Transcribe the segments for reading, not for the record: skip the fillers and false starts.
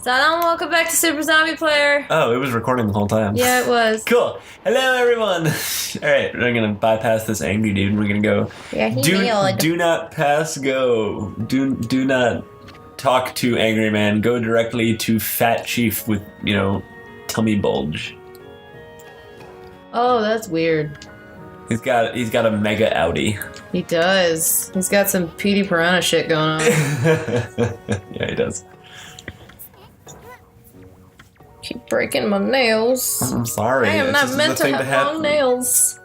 Salam, welcome back to Super Zombie Player. Oh, it was recording the whole time. Yeah, it was. Cool. Hello, everyone. All right, we're gonna bypass this angry dude. And we're gonna go. Yeah, he Do not pass go. Do not talk to angry man. Go directly to fat chief with tummy bulge. Oh, that's weird. He's got a mega Audi. He does. He's got some Petey Piranha shit going on. Yeah, he does. Keep breaking my nails. I'm sorry. I am not meant to have long nails.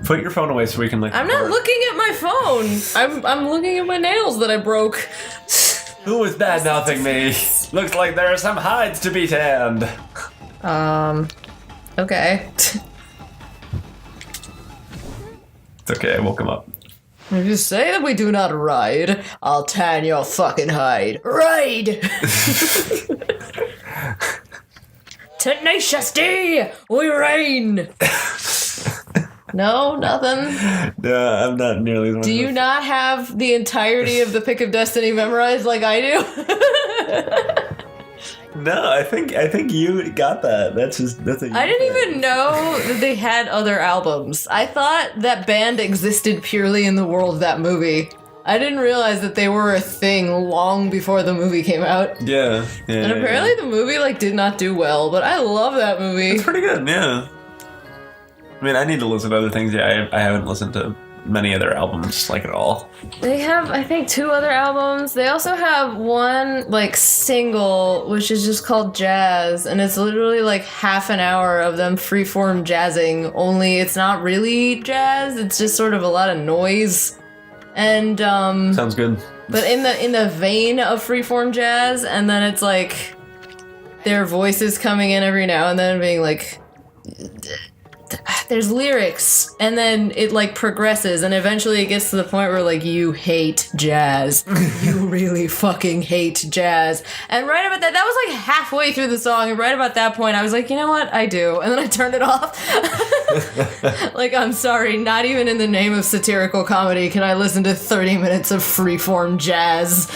Put your phone away so we can I'm not looking at my phone. I'm looking at my nails that I broke. Who is bad mouthing me? Looks like there are some hides to be tanned. Okay. It's okay, I woke him up. If you say that we do not ride, I'll tan your fucking hide. Ride! Tenacious D! We reign! No, nothing. No, I'm not nearly. Do you not have the entirety of the Pick of Destiny memorized like I do? No, I think you got that. That's a. I didn't even know that they had other albums. I thought that band existed purely in the world of that movie. I didn't realize that they were a thing long before the movie came out. Yeah. And apparently the movie did not do well, but I love that movie. It's pretty good, yeah. I mean, I need to listen to other things. Yeah, I haven't listened to many other albums at all. They have, I think, 2 other albums. They also have one single, which is just called Jazz, and it's literally half an hour of them freeform jazzing. Only it's not really jazz. It's just sort of a lot of noise. And sounds good. But in the vein of freeform jazz, and then it's their voices coming in every now and then being there's lyrics, and then it progresses, and eventually it gets to the point where you hate jazz. You really fucking hate jazz. And right about that was halfway through the song, and right about that point I was like, you know what, I do. And then I turned it off. I'm sorry, not even in the name of satirical comedy can I listen to 30 minutes of freeform jazz.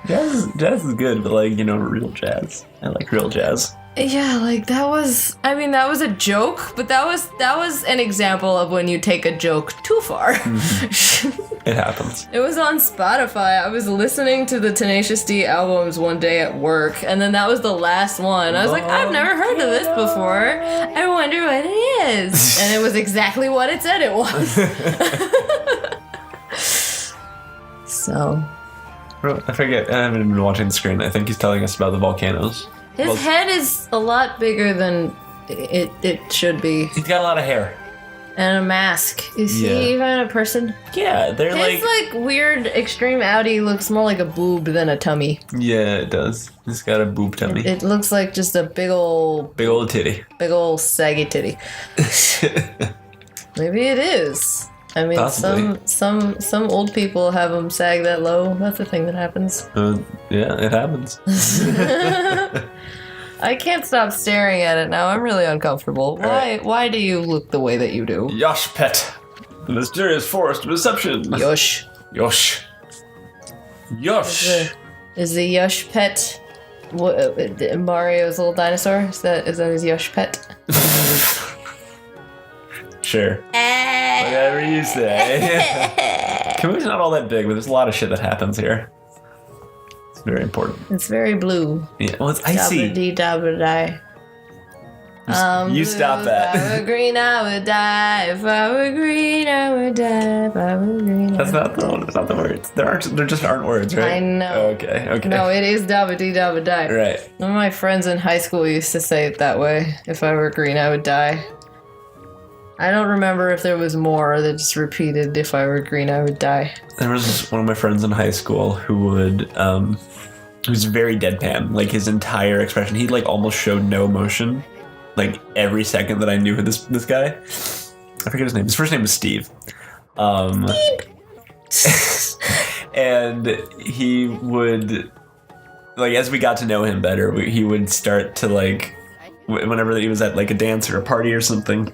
Jazz is good, but real jazz. I like real jazz. Yeah, that was a joke, but that was an example of when you take a joke too far. It happens. It was on Spotify. I was listening to the Tenacious D albums one day at work, and then that was the last one. I was like, I've never heard of this before. I wonder what it is. And it was exactly what it said it was. So. I forget. I haven't been watching the screen. I think he's telling us about the volcanoes. His head is a lot bigger than it should be. He's got a lot of hair. And a mask. Is he even a person? Yeah, they're His weird extreme Audi looks more like a boob than a tummy. Yeah, it does. He's got a boob tummy. It looks like just a big old titty. Big old saggy titty. Maybe it is. I mean, possibly. some old people have them sag that low. That's a thing that happens. Yeah, it happens. I can't stop staring at it now. I'm really uncomfortable. Why do you look the way that you do? Yosh pet. The mysterious forest of deception. Yosh. Is the Yosh pet Mario's little dinosaur? Is that his Yosh pet? Sure. Whatever you say. Camu's not all that big, but there's a lot of shit that happens here. It's very important. It's very blue. Yeah, well, it's icy. Dabba-dee-dabba-die. You stop that. If I were green, I would die. If I were green, I would die. If I were green, That's not the one. That's not the words. There just aren't words, right? I know. Okay. No, it is dabba-dee-dabba-die. Right. One of my friends in high school used to say it that way. If I were green, I would die. I don't remember if there was more that just repeated, if I were green, I would die. There was one of my friends in high school who would, he was very deadpan. His entire expression, he almost showed no emotion. Every second that I knew this guy. I forget his name. His first name was Steve. And he would, as we got to know him better, he would start to, whenever he was at, a dance or a party or something,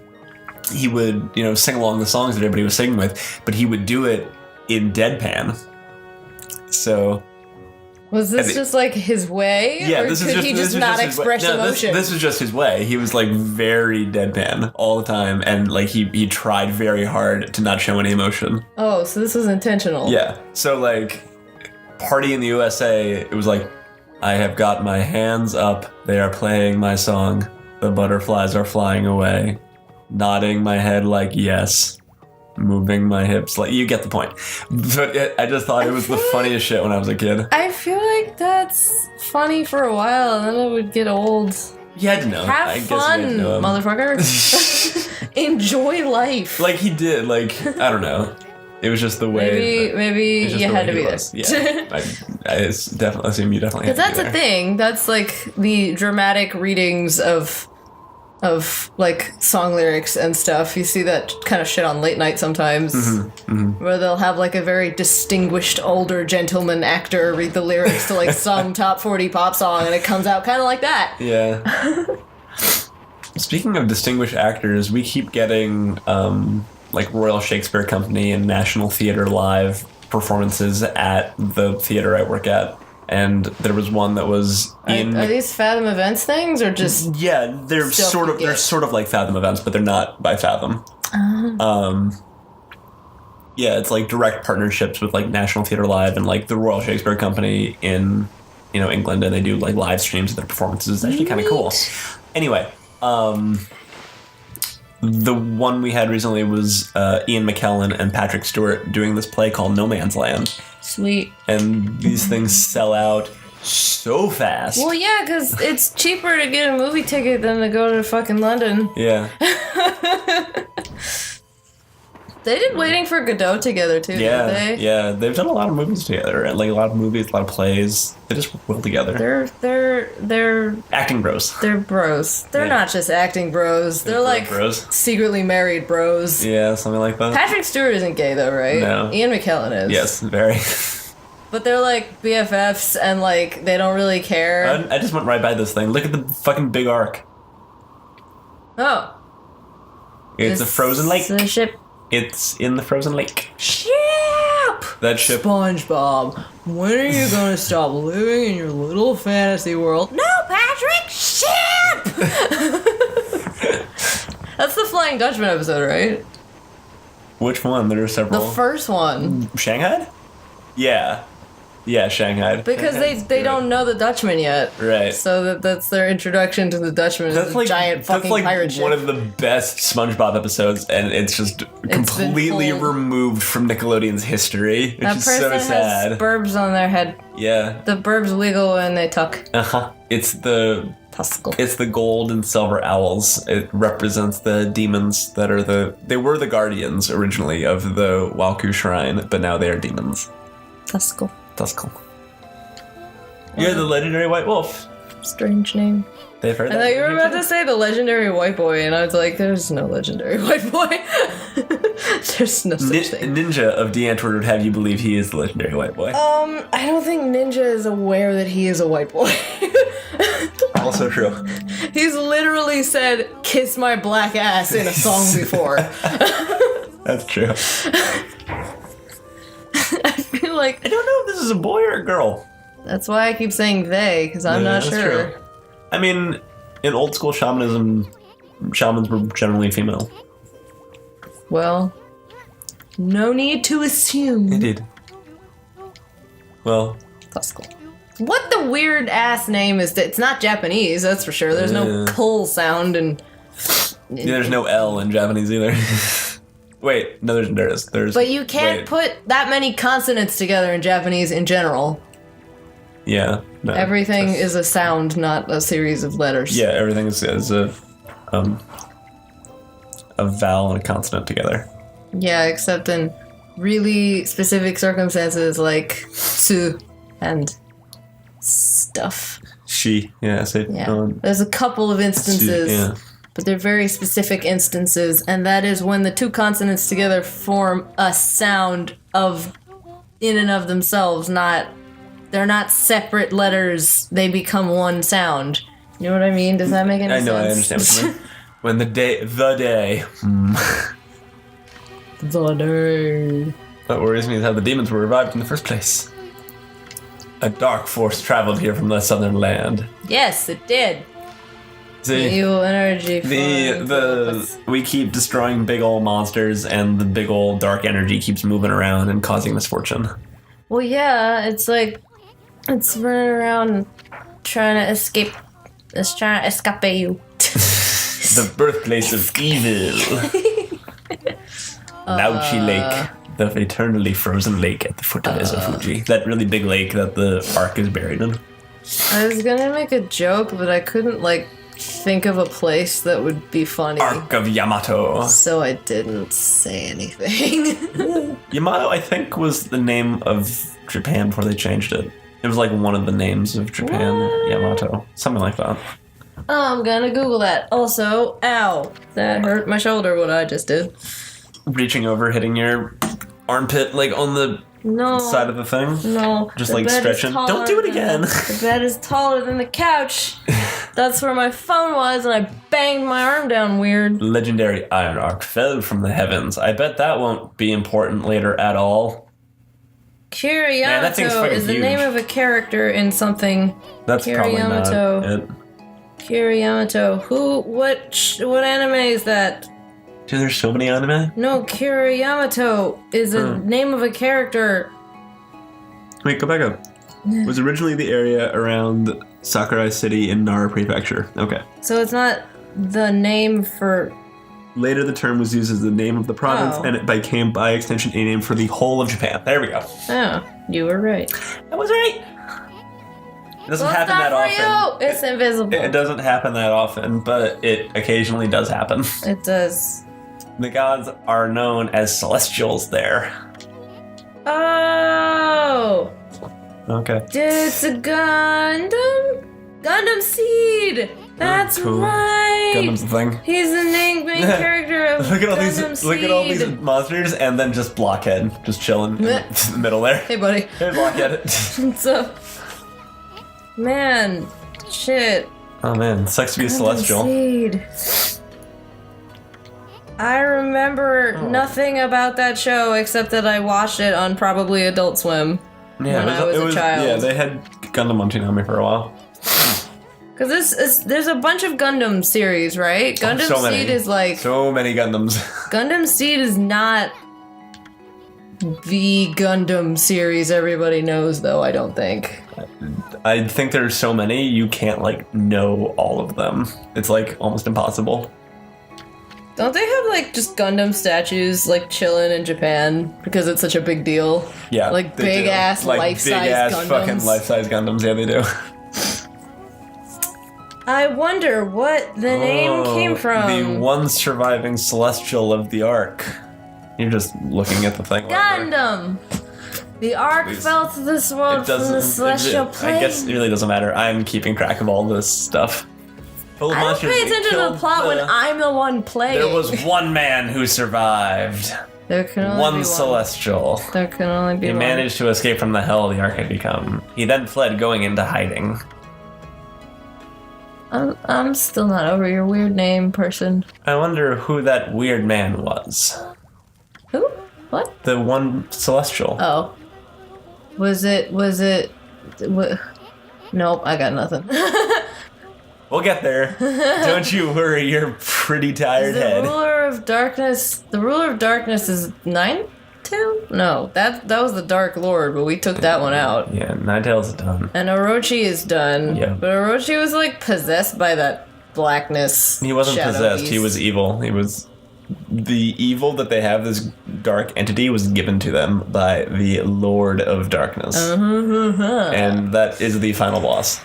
he would, sing along the songs that everybody was singing with, but he would do it in deadpan. So Was this just like his way? Yeah, or this is could just he this just is not just his way. express No, emotion? This was just his way. He was like very deadpan all the time, and like he tried very hard to not show any emotion. Oh, so this was intentional. Yeah. So like, Party in the USA, it was like, I have got my hands up. They are playing my song. The butterflies are flying away. Nodding my head like yes. Moving my hips like, you get the point. But I just thought it was the funniest shit when I was a kid. I feel like that's funny for a while, and then it would get old. You had to know. Have I guess fun, you had to know him. motherfucker. Enjoy life. Like he did. Like, I don't know. It was just the way. Maybe just you the had way to he be was. there. Yeah. I definitely assume you definitely. Because had to that's be a there. thing. That's like the dramatic readings of like song lyrics and stuff. You see that kind of shit on late night sometimes, where they'll have like a very distinguished older gentleman actor read the lyrics to like some top 40 pop song, and it comes out kind of like that. Yeah. Speaking of distinguished actors, we keep getting like Royal Shakespeare Company and National Theatre Live performances at the theater I work at. And there was one that was in. Are these Fathom Events things, or just? Yeah, they're Stuff sort of like Fathom events, but they're not by Fathom. Yeah, it's like direct partnerships with like National Theatre Live and like the Royal Shakespeare Company in, England, and they do like live streams of their performances. It's actually kind of cool. Anyway, the one we had recently was Ian McKellen and Patrick Stewart doing this play called No Man's Land. Sweet. And these things sell out so fast. Well, yeah, because it's cheaper to get a movie ticket than to go to fucking London. Yeah. They did Waiting for Godot together, too, didn't they? Yeah. They've done a lot of movies together. Like, a lot of movies, a lot of plays. They just work well together. They're Acting bros. They're bros. They're Yeah. not just acting bros. They're like bros. secretly married bros. Yeah, something like that. Patrick Stewart isn't gay, though, right? No. Ian McKellen is. Yes, very. But they're like BFFs, and like they don't really care. I just went right by this thing. Look at the fucking big arc. Oh. It's a frozen lake. The ship. It's in the frozen lake. Ship! That ship. SpongeBob, when are you gonna stop living in your little fantasy world? No, Patrick! Ship! That's the Flying Dutchman episode, right? Which one? There are several. The first one. Shanghai? Yeah. Yeah, Shanghai. Because they don't know the Dutchman yet. Right. So that's their introduction to the Dutchman. That's like giant fucking that's like pirate ship. one of the best SpongeBob episodes, and it's just completely pulled. removed from Nickelodeon's history, which That is person so sad. has burbs on their head. Yeah. The burbs wiggle and they tuck. It's the Tuskle. gold and silver owls. It represents the demons that are they were the guardians originally of the Walku Shrine, but now they are demons. Tuskle. Tuskle. You're the legendary white wolf. Strange name. They've heard I that. thought you were about to say the legendary white boy, and I was like, there's no legendary white boy. There's no such thing. Ninja of D'Antwoord would have you believe he is the legendary white boy. I don't think Ninja is aware that he is a white boy. Also true. He's literally said, kiss my black ass in a song before. That's true. I feel like I don't know if this is a boy or a girl. that's why I keep saying they, because I'm not that's sure. true. I mean, in old school shamanism, shamans were generally female. Well, no need to assume. Indeed. Well, Tuskle. What the weird ass name is that? It's not Japanese, that's for sure. There's no kull sound and. yeah, there's no L in Japanese either. Wait, no, there is. But you can't put that many consonants together in Japanese in general. Yeah. No, Everything is a sound, not a series of letters. Yeah, everything is a vowel and a consonant together. Yeah, except in really specific circumstances like su and stuff. She, yeah, say, Yeah. There's a couple of instances, yeah. but they're very specific instances, and that is when the two consonants together form a sound of in and of themselves, they're not separate letters, they become one sound. You know what I mean? Does that make any sense? I know, I understand what you mean. When the day. The day. What worries me is how the demons were revived in the first place. A dark force traveled here from the southern land. Yes, it did. See, The evil energy. we keep destroying big old monsters, and the big old dark energy keeps moving around and causing misfortune. Well, yeah, it's like it's running around trying to escape. It's trying to escape you. The birthplace of evil. Lauchi Lake, the eternally frozen lake at the foot of Izufuji. That really big lake that the ark is buried in. I was gonna make a joke, but I couldn't think of a place that would be funny. Ark of Yamato. So I didn't say anything. Yamato, I think, was the name of Japan before they changed it. It was one of the names of Japan. What? Yamato. Something like that. I'm gonna Google that. Also, ow. That hurt my shoulder, what I just did. Reaching over, hitting your armpit, on the side of the thing? No. Just stretching. Don't do it again. The bed is taller than the couch. That's where my phone was, and I banged my arm down weird. Legendary iron arc fell from the heavens. I bet that won't be important later at all. Kira Man, that thing's Yamato fucking is the huge. name of a character in something. That's Kira probably Yamato. not it. Kira Yamato. What anime is that? Dude, there's so many anime. No, Kira Yamato is a name of a character. Wait, go back up. It was originally the area around Sakurai City in Nara Prefecture. Okay. So it's not the name for... Later, the term was used as the name of the province, and it became, by extension, a name for the whole of Japan. There we go. Oh, you were right. I was right. It doesn't happen that for often. you. It's invisible. It doesn't happen that often, but it occasionally does happen. It does. The gods are known as celestials there. Oh! Okay. It's a Gundam? Gundam Seed! That's Cool. right! Gundam's the thing. He's the main character of Look at all Gundam these. Seed. Look at all these monsters, and then just Blockhead, just chilling in the middle there. Hey, buddy. Hey, Blockhead. What's up? Man, shit. Oh man, sucks to be a celestial. Seed. I remember nothing about that show except that I watched it on probably Adult Swim when I was a child. Yeah, they had Gundam on Toonami for a while. Because there's a bunch of Gundam series, right? Gundam so many. Seed is so many Gundams. Gundam Seed is not the Gundam series everybody knows, though, I don't think. I think there's so many you can't know all of them. It's almost impossible. Don't they have just Gundam statues chilling in Japan because it's such a big deal? Yeah, big ass life-size Gundams. Fucking life-size Gundams. Yeah, they do. I wonder what the name came from. The one surviving celestial of the Ark. You're just looking at the thing. Gundam. The Ark fell to this world from the celestial plane. I guess it really doesn't matter. I'm keeping track of all this stuff. I don't pay attention to the plot when I'm the one playing. There was one man who survived. There can only be One celestial. There can only be He one. managed to escape from the hell the Ark had become. He then fled, going into hiding. I'm still not over your weird name, person. I wonder who that weird man was. Who? What? The one celestial. Oh. Was it... Nope, I got nothing. We'll get there. Don't you worry your pretty tired head. The ruler of darkness is Ninetail? No, that was the Dark Lord, but we took that one out. Yeah, Ninetail's done. And Orochi is done. Yeah. But Orochi was possessed by that blackness. He wasn't shadow possessed, he beast. was evil. He was... The evil that they have, this dark entity, was given to them by the Lord of Darkness. And that is the final boss.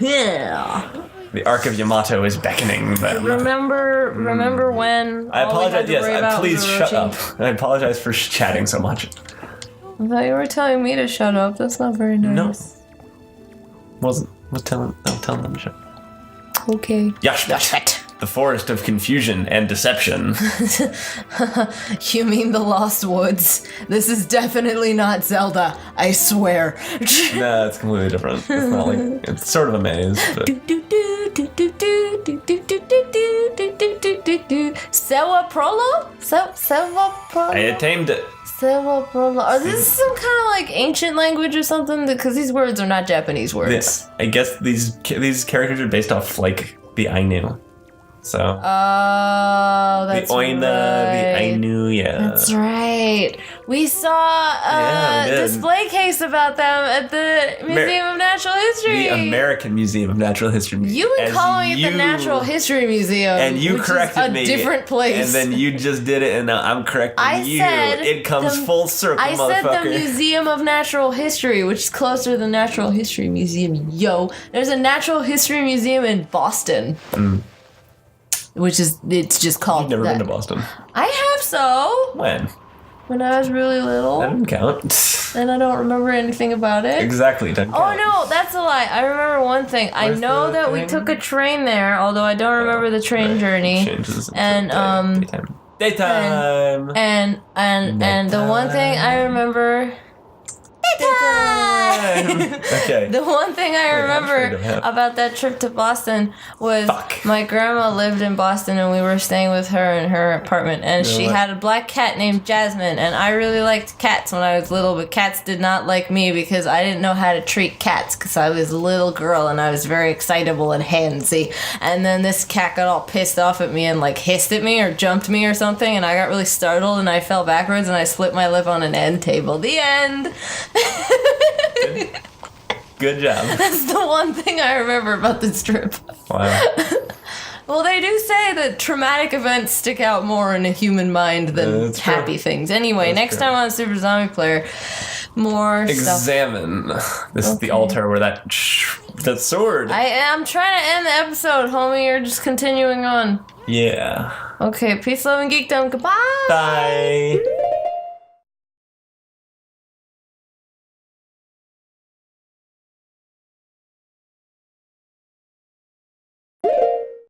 Yeah. The Ark of Yamato is beckoning them. Remember when? I all we had apologize. to worry about Please was shut Orochi? up. I apologize for chatting so much. I thought you were telling me to shut up. That's not very nice. No. Was telling them to shut. Okay. Yashvat. The forest of confusion and deception. You mean the Lost Woods? This is definitely not Zelda. I swear. Nah, it's completely different. It's not it's sort of a maze, but Sewa Prolo? Sewa Prolo? I attained it. Are this some kind of like ancient language or something? Because these words are not Japanese words. Yes, I guess these characters are based off like the Ainu. So. Oh, that's the Oina, right. the Ainu, yeah. That's right. We saw a display case about them at the Museum of Natural History. The American Museum of Natural History. You've been calling it the Natural History Museum. And you corrected me. A different place. And then you just did it, and now I'm correcting you. It comes full circle, motherfucker. I said the Museum of Natural History, which is closer to the Natural History Museum. Yo, there's a Natural History Museum in Boston. It's just called. You've never been to Boston. I have so. When I was really little. That didn't count. And I don't remember anything about it. Exactly, doesn't count. Oh no, that's a lie. I remember one thing. I know that we took a train there, although I don't remember the train journey. And daytime. And the one thing I remember. Okay. The one thing I remember about that trip to Boston was my grandma lived in Boston and we were staying with her in her apartment, and she had a black cat named Jasmine, and I really liked cats when I was little, but cats did not like me because I didn't know how to treat cats because I was a little girl and I was very excitable and handsy. And then this cat got all pissed off at me and like hissed at me or jumped me or something, and I got really startled and I fell backwards and I split my lip on an end table. The end. Good job. That's the one thing I remember about this trip. Wow. Well, they do say that traumatic events stick out more in a human mind than happy things. Anyway, next time on Super Zombie Player, more Examine. Stuff. This is the altar where that sword. I'm trying to end the episode, homie. You're just continuing on. Yeah. Okay, peace, love, and geekdom. Goodbye. Bye.